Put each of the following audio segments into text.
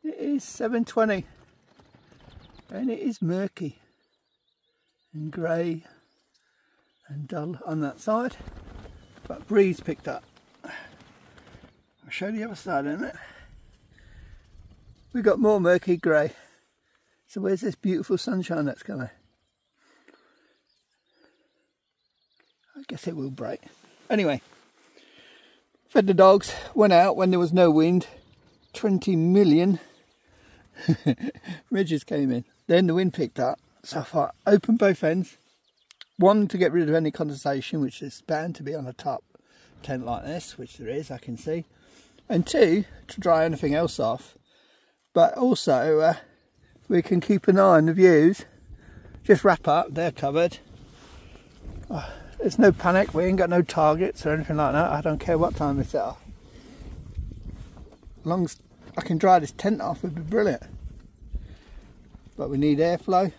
It is 7:20 and it is murky and grey and dull on that side, but breeze picked up. I'll show the other side in it. We've got more murky grey. So where's this beautiful sunshine that's coming? I guess it will break. Anyway, fed the dogs, went out when there was no wind. 20 million midges came in. Then the wind picked up, so I thought open both ends. One, to get rid of any condensation, which is bound to be on a top tent like this, which there is, I can see. And two, to dry anything else off. But also, we can keep an eye on the views. Just wrap up, they're covered. There's no panic, we ain't got no targets or anything like that. I don't care what time we set off. As long as I can dry this tent off, it'd be brilliant. But we need airflow.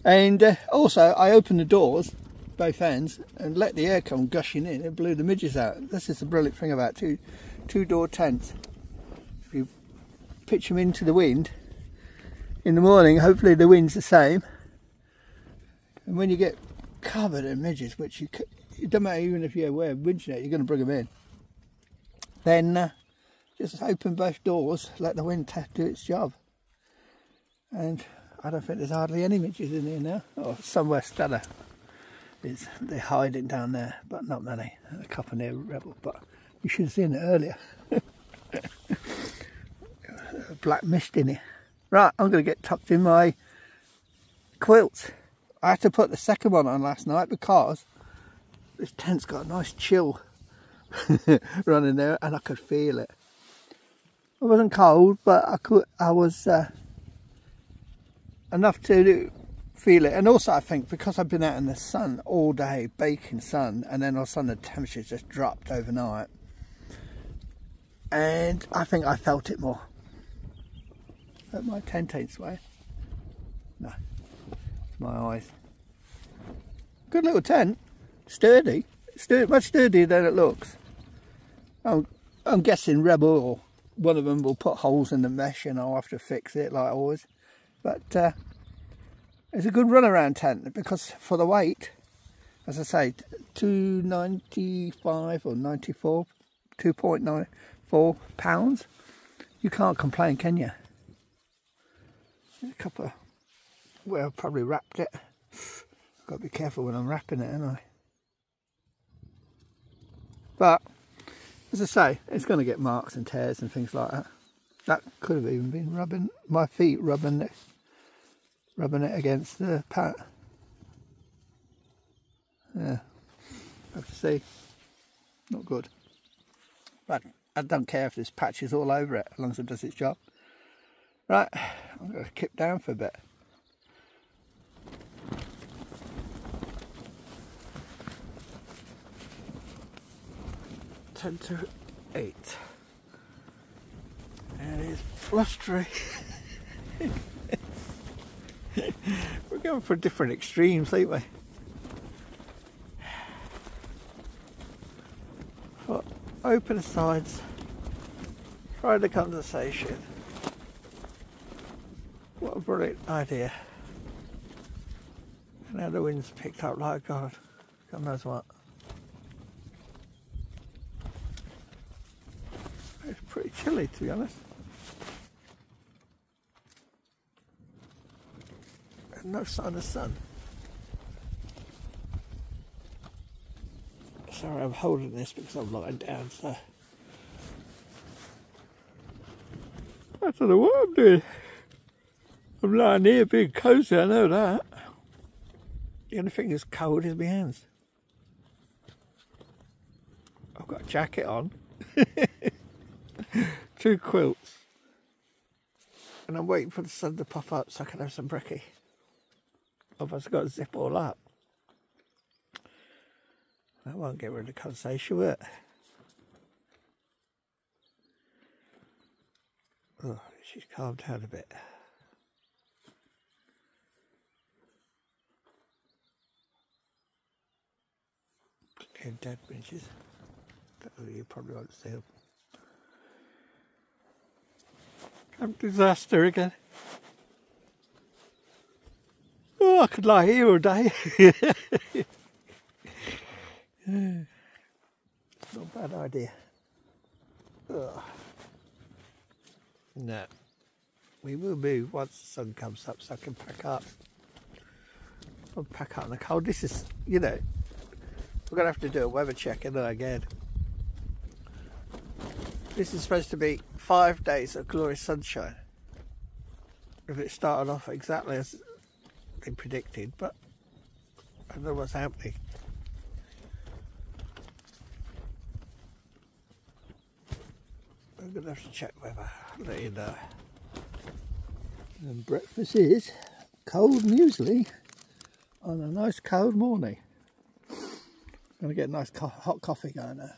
And also, I opened the doors, both ends, and let the air come gushing in. It blew the midges out. This is the brilliant thing about two-door tents. If you pitch them into the wind, in the morning, hopefully the wind's the same. And when you get covered in midges, which it doesn't matter even if you wear a wind net, you're going to bring them in. Then just open both doors, let the wind do its job. And I don't think there's hardly any midges in here now. Oh, somewhere Stella is, they're hiding down there, but not many. And a couple near Rebel, but you should have seen it earlier. Black mist in here. Right, I'm going to get tucked in my quilts. I had to put the second one on last night because this tent's got a nice chill running there, and I could feel it. It wasn't cold, but I was enough to feel it. And also I think because I've been out in the sun all day, baking sun, and then all of a sudden the temperature's just dropped overnight, and I think I felt it more. But my tent ain't swaying. No, it's my eyes. Good little tent, sturdy, much sturdier than it looks. I'm guessing Rebel or one of them will put holes in the mesh and I'll have to fix it like always. But it's a good runaround tent because for the weight, as I say, 295 or 94, 2.94 pounds. You can't complain, can you? A couple of, well, I've probably wrapped it. I've got to be careful when I'm wrapping it, haven't I? But as I say, it's going to get marks and tears and things like that. That could have even been rubbing my feet, rubbing it against the pat. Yeah, have to see. Not good. But I don't care if there's patches all over it, as long as it does its job. Right, I'm going to kip down for a bit. Ten to 8. And it's blustery. We're going for different extremes, ain't we? But open the sides, try the condensation. What a brilliant idea. Now the wind's picked up like God knows what. It's pretty chilly, to be honest. And no sign of sun. Sorry, I'm holding this because I'm lying down, so I don't know what I'm doing. I'm lying here being cosy, I know that. The only thing that's cold is my hands. I've got a jacket on. 2 quilts. And I'm waiting for the sun to pop up so I can have some brekkie. Otherwise I've got to zip all up. That won't get rid of the condensation, will it? Oh, she's calmed down a bit. Okay, dead benches. You probably won't see them. Disaster again. Oh, I could lie here all day. Not a bad idea. Ugh. No. We will move once the sun comes up so I can pack up. I'll pack up in the cold. This is, you know, we're going to have to do a weather check again. This is supposed to be 5 days of glorious sunshine. If it started off exactly as they predicted, but I don't know what's happening. I'm going to have to check weather, I'll let you know. And breakfast is cold muesli on a nice cold morning. I'm going to get a nice hot coffee going now.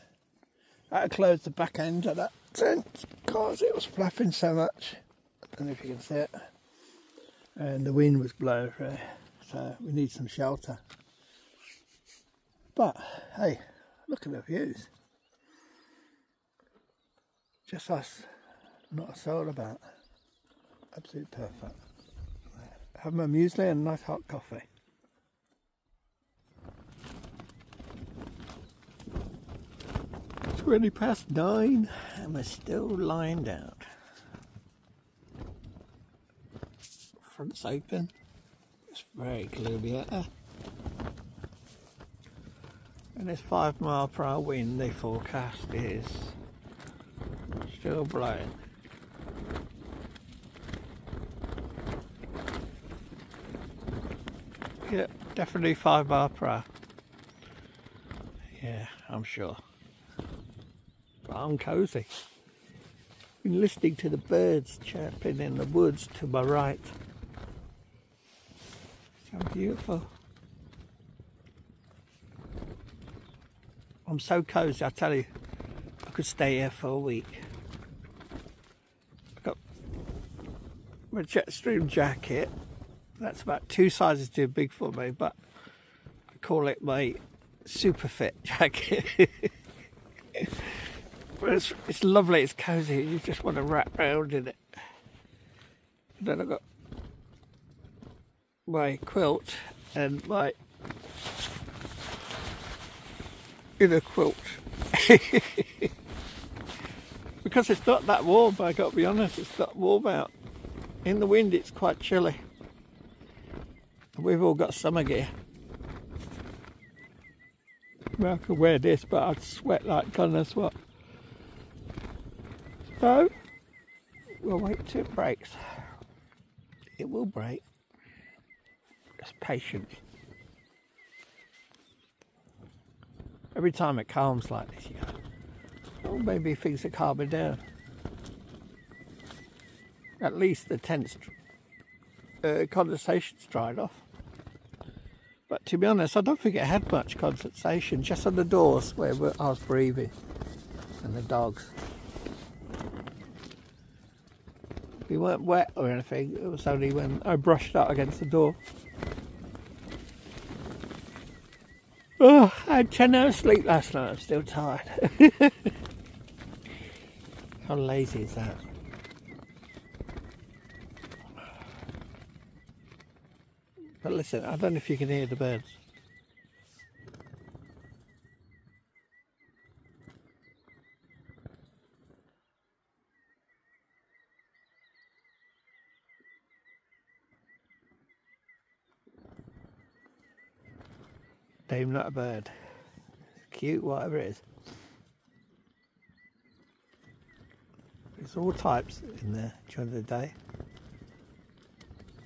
I had to close the back end of that tent because it was flapping so much. I don't know if you can see it. And the wind was blowing through, so we need some shelter. But hey, look at the views. Just us, not a soul about. Absolutely perfect. Have my muesli and a nice hot coffee. It's 9:20 and we're still lying down. Front's open. It's very gloomy out there. And this 5 mile/hour wind they forecast is still blowing. Yeah, definitely 5 mile/hour. Yeah, I'm sure. But I'm cosy. Been listening to the birds chirping in the woods to my right. So beautiful. I'm so cozy, I tell you, I could stay here for a week. I've got my Jetstream jacket. That's about 2 sizes too big for me, but I call it my super fit jacket. But it's lovely, it's cosy, you just want to wrap around in it. And then I've got my quilt and my inner quilt. Because it's not that warm, I got to be honest, it's not warm out. In the wind it's quite chilly. We've all got summer gear. Well, I could wear this, but I'd sweat like goodness what. So, we'll wait till it breaks. It will break. Just patience. Every time it calms like this, you go, oh, maybe things are calming down. At least the tense condensation's dried off. But to be honest, I don't think it had much condensation, just on the doors where I was breathing, and the dogs. We weren't wet or anything, it was only when I brushed up against the door. Oh, I had 10 hours sleep last night, I'm still tired. How lazy is that? But listen, I don't know if you can hear the birds. They're not a bird. Cute, whatever it is. There's all types in there during the day.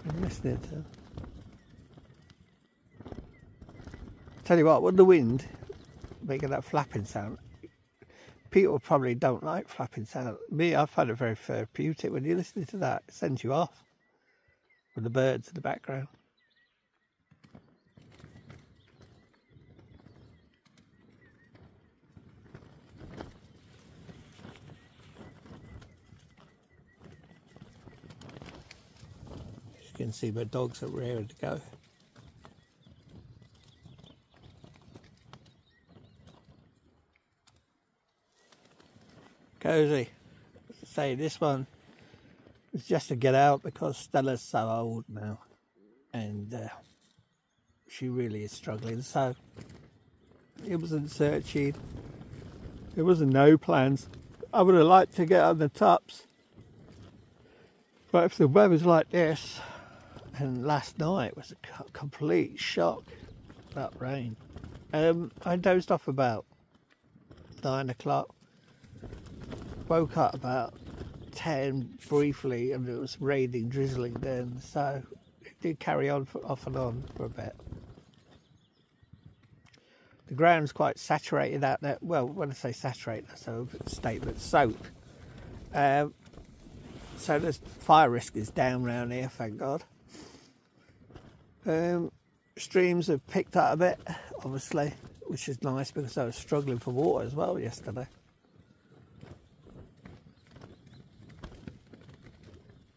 I'm listening to them. Tell you what, with the wind making that flapping sound, people probably don't like flapping sound. Me, I find it very therapeutic. When you're listening to that, it sends you off with the birds in the background. You can see my dogs are raring to go. Cozy. Say this one was just to get out because Stella's so old now, and she really is struggling. So it wasn't searching, there wasn't no plans. I would have liked to get on the tops, but if the weather's like this, and last night was a complete shock, that rain. I dozed off about 9 o'clock, woke up about 10 briefly, and it was raining, drizzling then, so it did carry on off and on for a bit. The ground's quite saturated out there. Well, when I say saturated, that's an overstatement. Soaked. So the fire risk is down around here, thank God. Streams have picked up a bit, obviously, which is nice because I was struggling for water as well yesterday.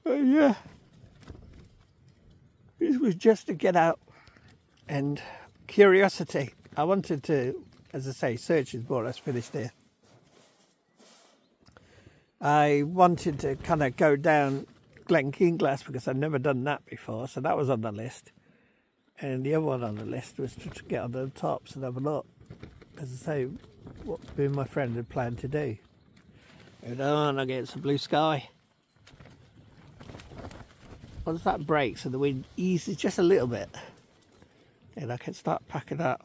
Yeah, it was just to get out and curiosity. I wanted to, as I say, search is more or less finished here. I wanted to kind of go down Glen Kinglass because I'd never done that before, so that was on the list. And the other one on the list was to get on the tops and have a look, as I say, what me and my friend had planned to do. Hold on, I'll get some blue sky. Once that breaks and the wind eases just a little bit, then I can start packing up.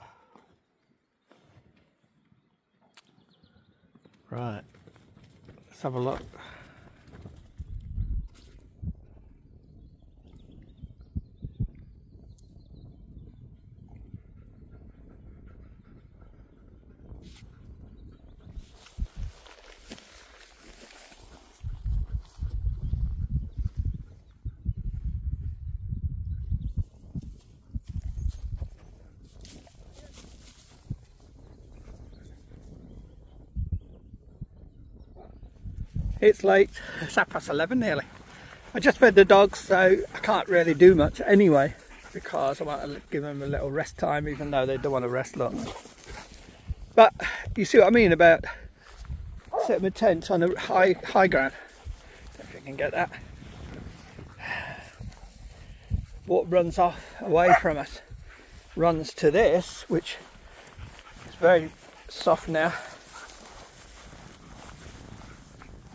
Right, let's have a look. It's late, it's 11:30 nearly. I just fed the dogs, so I can't really do much anyway, because I want to give them a little rest time, even though they don't want to rest long. But you see what I mean about setting a tent on a high ground. If you can get that. Water runs off away from us, runs to this, which is very soft now,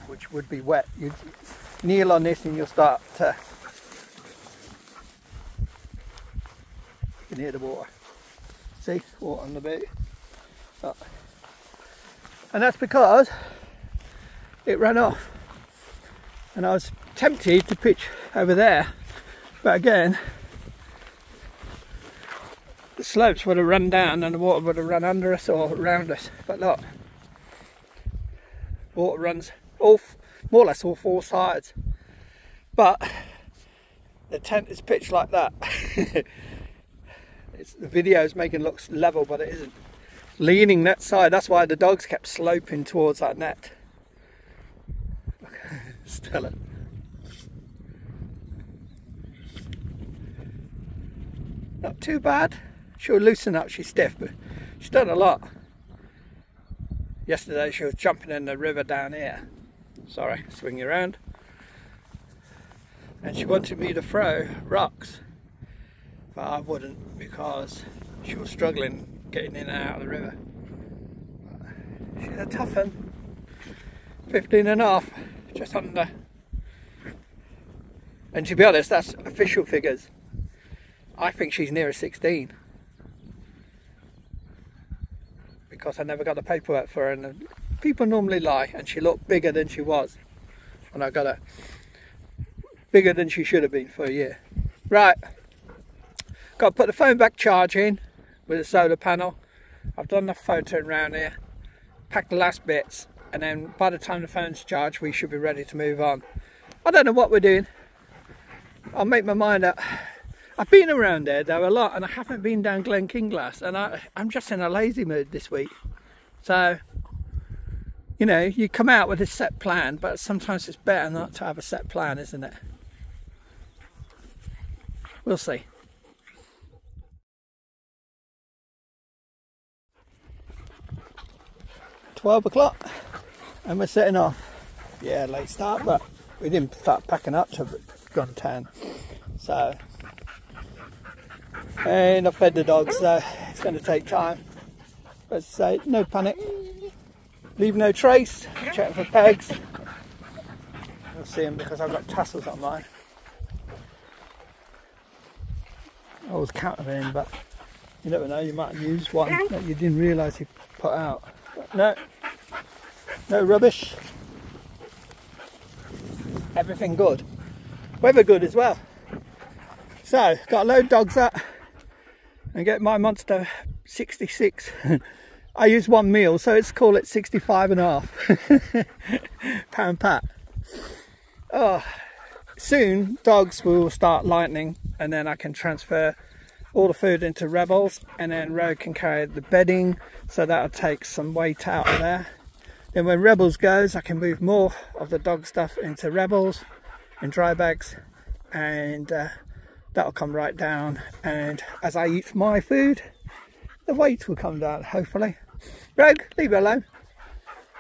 which would be wet. You kneel on this and you'll start to, you can hear the water. See, water on the boot. Oh. And that's because it ran off. And I was tempted to pitch over there, but again, the slopes would have run down and the water would have run under us or around us. But look, water runs more or less all four sides, but the tent is pitched like that. The video is making it look level, but it isn't. Leaning that side, that's why the dogs kept sloping towards that net. Stella. Not too bad. She'll loosen up, she's stiff, but she's done a lot. Yesterday she was jumping in the river down here. Sorry, swing you around. And she wanted me to throw rocks, but I wouldn't because she was struggling getting in and out of the river. She's a tough one. 15.5, just under. And to be honest, that's official figures. I think she's nearer 16. Because I never got the paperwork for her, and people normally lie, and she looked bigger than she was when I got her. Bigger than she should have been for a year. Right, got to put the phone back charging with a solar panel. I've done the photoing around here, packed the last bits, and then by the time the phone's charged we should be ready to move on. I don't know what we're doing. I'll make my mind up. I've been around there though a lot, and I haven't been down Glen Kinglass, and I'm just in a lazy mood this week. So, you know, you come out with a set plan, but sometimes it's better not to have a set plan, isn't it? We'll see. $12 o'clock and we're setting off. Yeah, late start, but we didn't start packing up to gone town. So, and I fed the dogs, so it's going to take time. But say, no panic. Leave no trace. Check for pegs. You'll see them because I've got tassels on mine. I always count them in, but you never know, you might use one that you didn't realise you put out. But no rubbish. Everything good. Weather good as well. So, got a load of dogs up and get my monster 66. I use one meal, so let's call it 65.5 pound pat. Oh, soon dogs will start lightening, and then I can transfer all the food into Rebels, and then Rogue can carry the bedding, so that'll take some weight out of there. Then when Rebels goes, I can move more of the dog stuff into Rebels in dry bags, and that'll come right down. And as I eat my food, the weight will come down, hopefully. Rogue, leave it alone.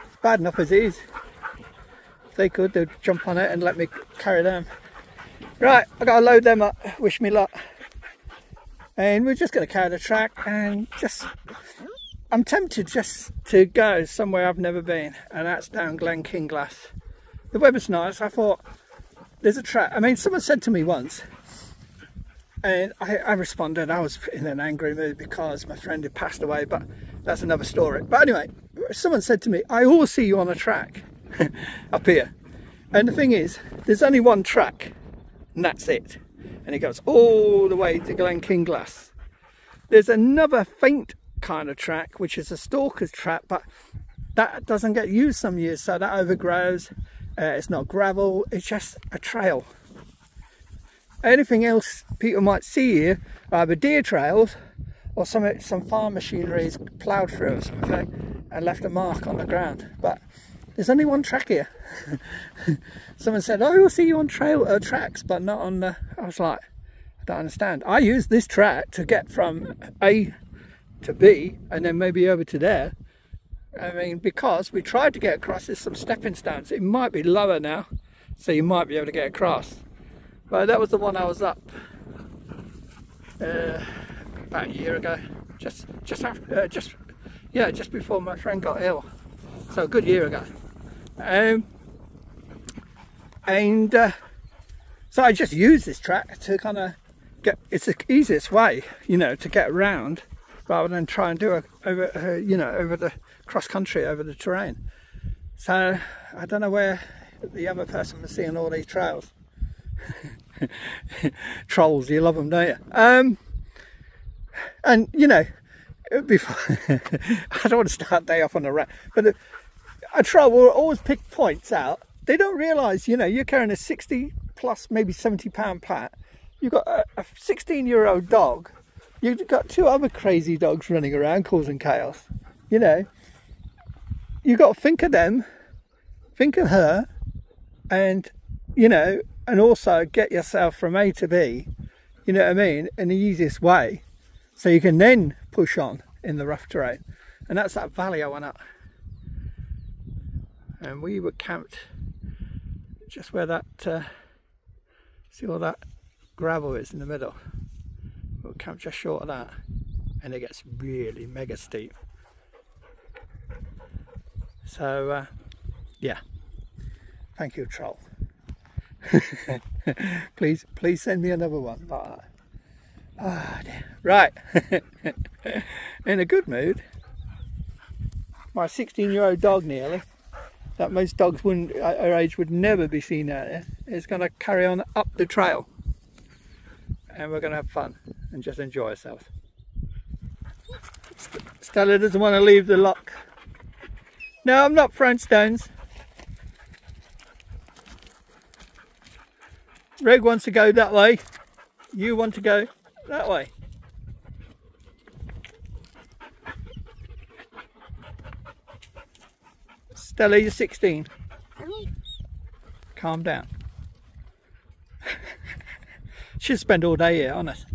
It's bad enough as it is. If they could, they'd jump on it and let me carry them. Right, I gotta load them up. Wish me luck. And we're just gonna carry the track and just, I'm tempted just to go somewhere I've never been, and that's down Glen Kinglass. The weather's nice. I thought, there's a track. I mean, someone said to me once, and I responded, I was in an angry mood because my friend had passed away, but that's another story. But anyway, someone said to me, I always see you on a track up here. And the thing is, there's only one track, and that's it. And it goes all the way to Glen Kinglass. There's another faint kind of track, which is a stalker's track, but that doesn't get used some years, so that overgrows. It's not gravel, it's just a trail. Anything else people might see here are either deer trails or some farm machinery has ploughed through or something and left a mark on the ground. But there's only one track here. Someone said, oh, you'll see you on tracks, but not on the... I was like, I don't understand. I use this track to get from A to B and then maybe over to there. I mean, because we tried to get across, there's some stepping stones. It might be lower now, so you might be able to get across. But that was the one I was up about a year ago, just before my friend got ill. So a good year ago. So I just use this track to kind of get, it's the easiest way, you know, to get around rather than try and do it over, you know, over the cross country, over the terrain. So I don't know where the other person was seeing all these trails. Trolls, you love them, don't you? And you know, before I don't want to start day off on a rant, but a troll will always pick points out. They don't realise, you know, you're carrying a 60 plus maybe 70 pound plat. You've got a 16-year-old dog. You've got two other crazy dogs running around causing chaos. You know, you've got to think of them, think of her, and you know, and also get yourself from A to B, you know what I mean, in the easiest way, so you can then push on in the rough terrain. And that's that valley I went up. And we were camped just where that, see all that gravel is in the middle. We were camped just short of that, and it gets really mega steep. So, yeah, thank you, troll. please send me another one. Oh, dear. Right. In a good mood. My 16-year-old dog nearly, that most dogs wouldn't, at her age, would never be seen out there, is going to carry on up the trail, and we're going to have fun and just enjoy ourselves. Stella doesn't want to leave the loch. No, I'm not throwing stones. Reg wants to go that way. You want to go that way. Stella, you're 16. Calm down. She'll spend all day here, honest.